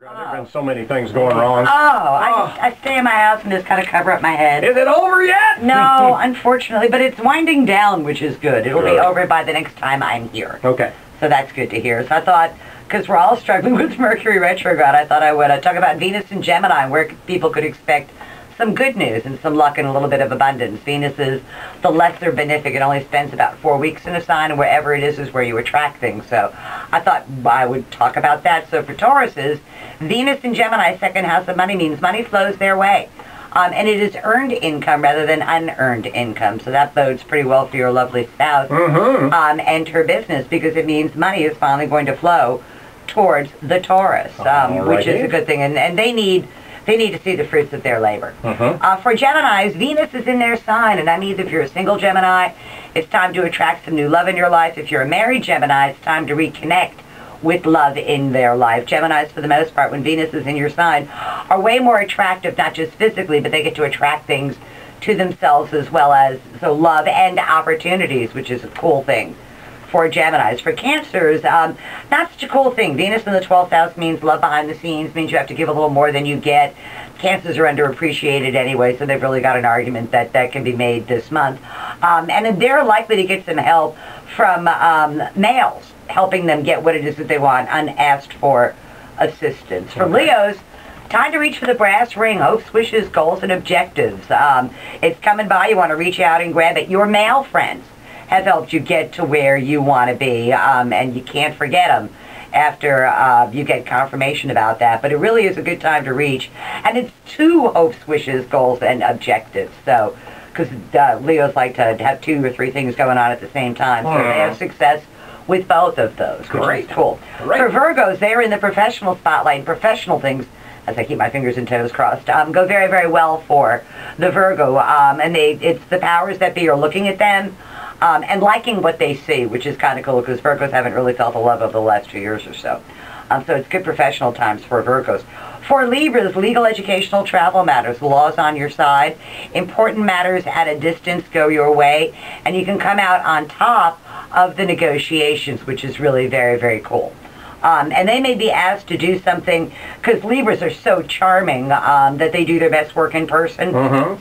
There have been so many things going wrong. I stay in my house and just kind of cover up my head. Is it over yet? No, unfortunately, but it's winding down, which is good. It'll be over by the next time I'm here. Okay. So that's good to hear. So I thought, because we're all struggling with Mercury retrograde, I thought I would talk about Venus and Gemini, where people could expect some good news and some luck and a little bit of abundance. Venus is the lesser benefic. It only spends about 4 weeks in a sign, and wherever it is where you attract things. So I thought I would talk about that. So for Tauruses, Venus in Gemini, second house of money, means money flows their way. And it is earned income rather than unearned income. So that bodes pretty well for your lovely spouse and her business, because it means money is finally going to flow towards the Taurus, which is a good thing. And they need to see the fruits of their labor. For Geminis, Venus is in their sign, and that means if you're a single Gemini, it's time to attract some new love in your life. If you're a married Gemini, it's time to reconnect with love in their life. Geminis, for the most part, when Venus is in your sign, are way more attractive, not just physically, but they get to attract things to themselves as well, as so love and opportunities, which is a cool thing for Geminis. For Cancers, not such a cool thing. Venus in the 12th house means love behind the scenes, means you have to give a little more than you get. Cancers are underappreciated anyway, so they've really got an argument that can be made this month. And they're likely to get some help from males, helping them get what it is that they want, unasked for assistance. For Leos, time to reach for the brass ring, hopes, wishes, goals, and objectives. It's coming by. You want to reach out and grab it. Your male friends have helped you get to where you want to be, and you can't forget them after you get confirmation about that. But it really is a good time to reach, and it's 2 hopes, wishes, goals, and objectives. So, because Leos like to have 2 or 3 things going on at the same time, so they have success with both of those, which is cool. For Virgos, they're in the professional spotlight, and professional things, as I keep my fingers and toes crossed, go very, very well for the Virgo. And it's the powers that be are looking at them and liking what they see, which is kind of cool, because Virgos haven't really felt the love of the last 2 years or so. So it's good professional times for Virgos. For Libras, legal, educational, travel matters, law's on your side. Important matters at a distance go your way, and you can come out on top of the negotiations, which is really very, very cool. And they may be asked to do something, because Libras are so charming that they do their best work in person.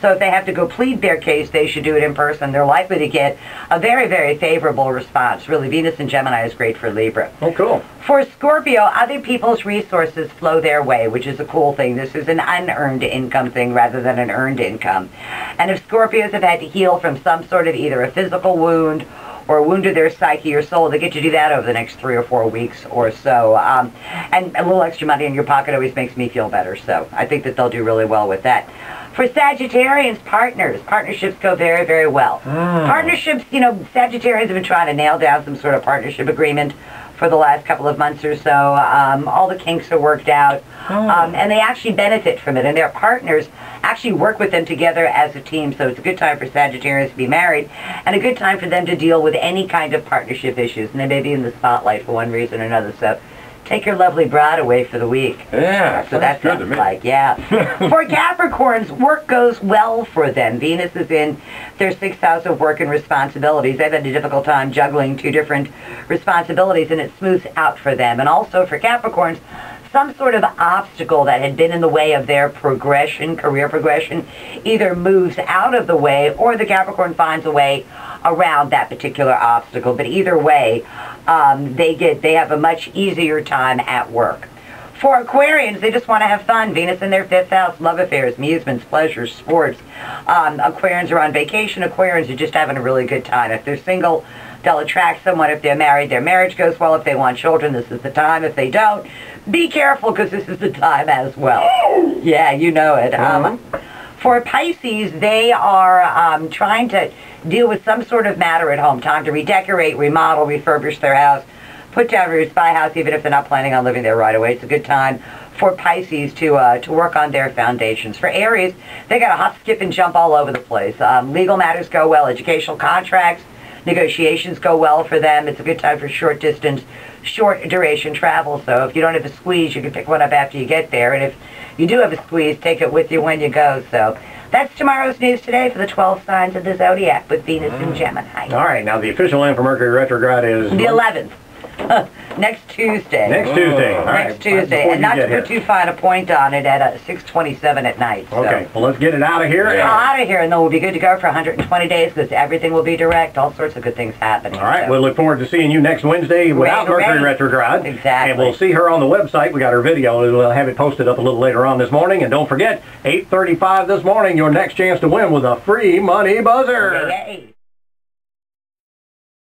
So if they have to go plead their case, they should do it in person. They're likely to get a very, very favorable response. Really, Venus and Gemini is great for Libra. Oh, cool. For Scorpio, other people's resources flow their way, which is a cool thing. This is an unearned income thing rather than an earned income. And if Scorpios have had to heal from some sort of either a physical wound or a wound to their psyche or soul, they get to do that over the next 3 or 4 weeks or so. And a little extra money in your pocket always makes me feel better, so I think that they'll do really well with that. For Sagittarians, partnerships go very, very well. Partnerships, Sagittarians have been trying to nail down some sort of partnership agreement for the last couple of months or so. All the kinks are worked out, and they actually benefit from it, and their partners actually work with them together as a team. So it's a good time for Sagittarians to be married, and a good time for them to deal with any kind of partnership issues, and they may be in the spotlight for one reason or another. So take your lovely bride away for the week. Yeah, so that sounds like, yeah. For Capricorns, work goes well for them. Venus is in their 6th house of work and responsibilities. They've had a difficult time juggling 2 different responsibilities, and it smooths out for them. And also for Capricorns, some sort of obstacle that had been in the way of their progression, career progression, either moves out of the way, or the Capricorn finds a way around that particular obstacle. But either way, they have a much easier time at work. For Aquarians, they just want to have fun. Venus in their 5th house, love affairs, amusements, pleasures, sports. Aquarians are on vacation. Aquarians are just having a really good time. If they're single, they'll attract someone. If they're married, their marriage goes well. If they want children, this is the time. If they don't, be careful, because this is the time as well. Yeah, you know it. For Pisces, they are trying to deal with some sort of matter at home. Time to redecorate, remodel, refurbish their house, put down roots, buy a house, even if they're not planning on living there right away. It's a good time for Pisces to work on their foundations. For Aries, they got to hop, skip, and jump all over the place. Legal matters go well. Educational contracts, negotiations go well for them. It's a good time for short distance, short duration travel. So if you don't have a squeeze, you can pick one up after you get there. And if you do have a squeeze, take it with you when you go. So that's tomorrow's news today for the 12 signs of the zodiac with Venus and Gemini. All right, now the official name for Mercury retrograde is the 11th. Next Tuesday. Next Tuesday. All right. Next Tuesday. Before And you not to get here. put too fine a point on it at 6:27 at night. So. Okay, well, let's get it out of here. Out of here, and then we'll be good to go for 120 days because everything will be direct. All sorts of good things happening. All right, so. we'll look forward to seeing you next Wednesday without Mercury Rain. retrograde. Exactly. And we'll see her on the website. We got her video. We'll have it posted up a little later on this morning. And don't forget, 8:35 this morning, your next chance to win with a free money buzzer. Yay.